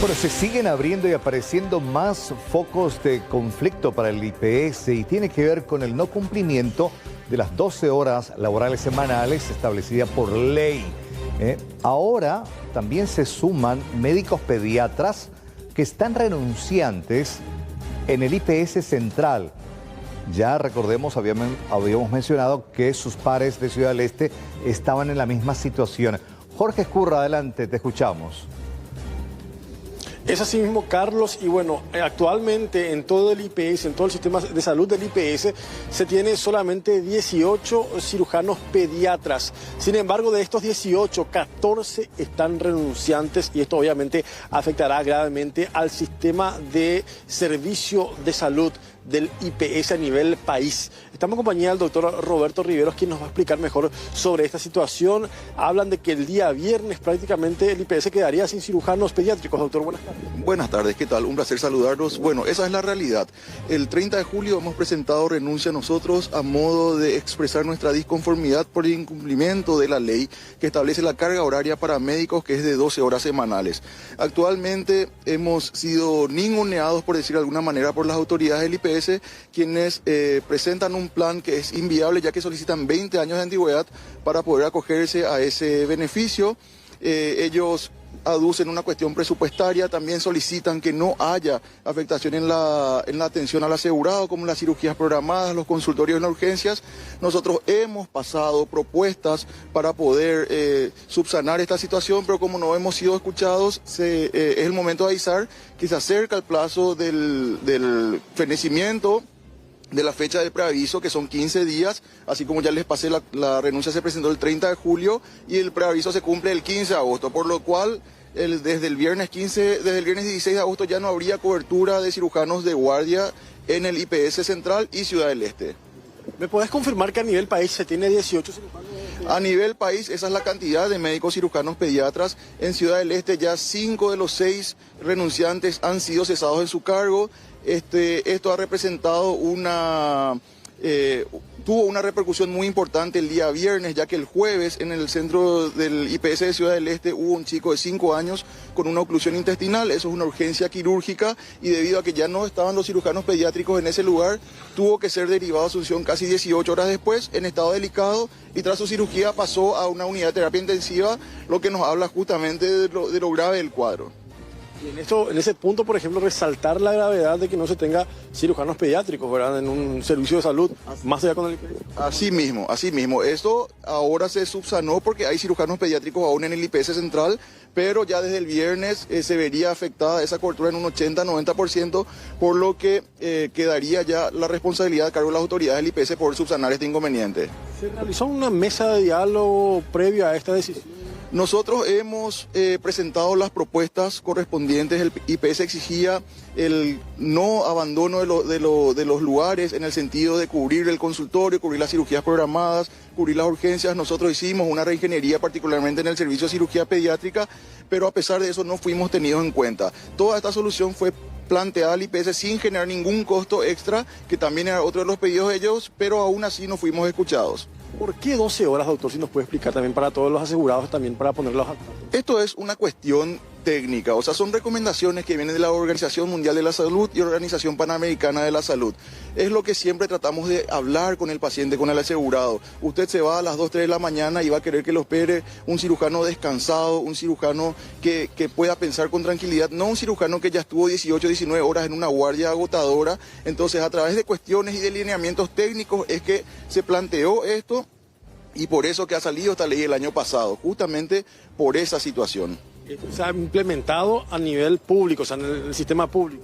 Bueno, se siguen abriendo y apareciendo más focos de conflicto para el IPS y tiene que ver con el no cumplimiento de las 12 horas laborales semanales establecidas por ley. Ahora también se suman médicos pediatras que están renunciantes en el IPS central. Ya recordemos, habíamos mencionado que sus pares de Ciudad del Este estaban en la misma situación. Jorge Escurra, adelante, te escuchamos. Es así mismo, Carlos, y bueno, actualmente en todo el IPS, en todo el sistema de salud del IPS, se tiene solamente 18 cirujanos pediatras. Sin embargo, de estos 18, 14 están renunciantes y esto obviamente afectará gravemente al sistema de servicio de salud del IPS a nivel país. Estamos en compañía del doctor Roberto Riveros, quien nos va a explicar mejor sobre esta situación. Hablan de que el día viernes prácticamente el IPS quedaría sin cirujanos pediátricos. Doctor, buenas tardes. Buenas tardes, ¿qué tal? Un placer saludarlos. Bueno, esa es la realidad. El 30 de julio hemos presentado renuncia nosotros a modo de expresar nuestra disconformidad por el incumplimiento de la ley que establece la carga horaria para médicos, que es de 12 horas semanales. Actualmente hemos sido ninguneados, por decir de alguna manera, por las autoridades del IPS, quienes presentan un plan que es inviable, ya que solicitan 20 años de antigüedad para poder acogerse a ese beneficio. Ellos aducen una cuestión presupuestaria, también solicitan que no haya afectación en la atención al asegurado, como las cirugías programadas, los consultorios en las urgencias. Nosotros hemos pasado propuestas para poder subsanar esta situación, pero como no hemos sido escuchados, es el momento de avisar que se acerca el plazo del fenecimiento de la fecha del preaviso, que son 15 días, así como ya les pasé, la renuncia se presentó el 30 de julio y el preaviso se cumple el 15 de agosto, por lo cual desde el viernes 16 de agosto ya no habría cobertura de cirujanos de guardia en el IPS Central y Ciudad del Este. ¿Me podés confirmar que a nivel país se tiene 18 cirujanos? A nivel país, esa es la cantidad de médicos cirujanos pediatras. En Ciudad del Este ya 5 de los 6 renunciantes han sido cesados en su cargo. Esto ha representado tuvo una repercusión muy importante el día viernes, ya que el jueves en el centro del IPS de Ciudad del Este hubo un chico de 5 años con una oclusión intestinal. Eso es una urgencia quirúrgica y debido a que ya no estaban los cirujanos pediátricos en ese lugar, tuvo que ser derivado a Asunción casi 18 horas después en estado delicado y tras su cirugía pasó a una unidad de terapia intensiva, lo que nos habla justamente de lo grave del cuadro. Y en ese punto, por ejemplo, resaltar la gravedad de que no se tenga cirujanos pediátricos, ¿verdad?, en un servicio de salud, más allá con el IPS. Así mismo. Esto ahora se subsanó porque hay cirujanos pediátricos aún en el IPS Central, pero ya desde el viernes se vería afectada esa cobertura en un 80-90%, por lo que quedaría ya la responsabilidad a cargo de las autoridades del IPS por subsanar este inconveniente. ¿Se realizó una mesa de diálogo previa a esta decisión? Nosotros hemos presentado las propuestas correspondientes. El IPS exigía el no abandono de los lugares en el sentido de cubrir el consultorio, cubrir las cirugías programadas, cubrir las urgencias. Nosotros hicimos una reingeniería particularmente en el servicio de cirugía pediátrica, pero a pesar de eso no fuimos tenidos en cuenta. Toda esta solución fue planteada al IPS sin generar ningún costo extra, que también era otro de los pedidos de ellos, pero aún así no fuimos escuchados. ¿Por qué 12 horas, doctor? Si nos puede explicar también para todos los asegurados, también para ponerlos al tanto. Esto es una cuestión técnica, o sea, son recomendaciones que vienen de la Organización Mundial de la Salud y Organización Panamericana de la Salud. Es lo que siempre tratamos de hablar con el paciente, con el asegurado. Usted se va a las 2, 3 de la mañana y va a querer que lo espere un cirujano descansado, un cirujano que pueda pensar con tranquilidad, no un cirujano que ya estuvo 18, 19 horas en una guardia agotadora. Entonces, a través de cuestiones y de lineamientos técnicos es que se planteó esto y por eso que ha salido esta ley el año pasado, justamente por esa situación. Se ha implementado a nivel público, o sea, en el sistema público.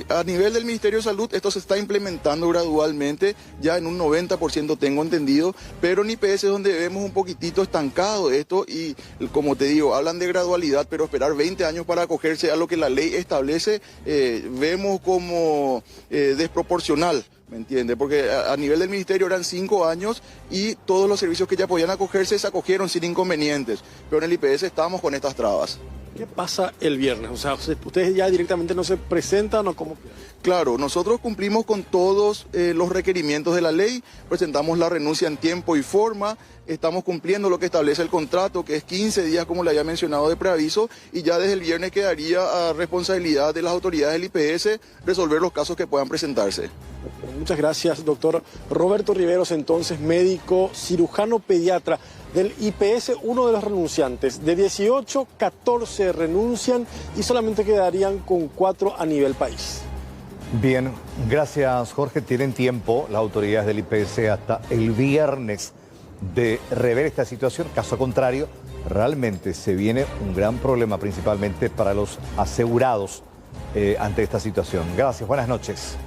A nivel del Ministerio de Salud esto se está implementando gradualmente, ya en un 90% tengo entendido, pero en IPS es donde vemos un poquitito estancado esto y como te digo, hablan de gradualidad, pero esperar 20 años para acogerse a lo que la ley establece, vemos como desproporcional. ¿Me entiende? Porque a nivel del ministerio eran 5 años y todos los servicios que ya podían acogerse se acogieron sin inconvenientes. Pero en el IPS estamos con estas trabas. ¿Qué pasa el viernes? O sea, ¿ustedes ya directamente no se presentan o cómo? Claro, nosotros cumplimos con todos los requerimientos de la ley, presentamos la renuncia en tiempo y forma, estamos cumpliendo lo que establece el contrato, que es 15 días, como le había mencionado, de preaviso, y ya desde el viernes quedaría a responsabilidad de las autoridades del IPS resolver los casos que puedan presentarse. Muchas gracias, doctor Roberto Riveros, entonces médico cirujano pediatra del IPS, uno de los renunciantes. De 18, 14 renuncian y solamente quedarían con 4 a nivel país. Bien, gracias Jorge. Tienen tiempo las autoridades del IPS hasta el viernes de rever esta situación. Caso contrario, realmente se viene un gran problema, principalmente para los asegurados ante esta situación. Gracias, buenas noches.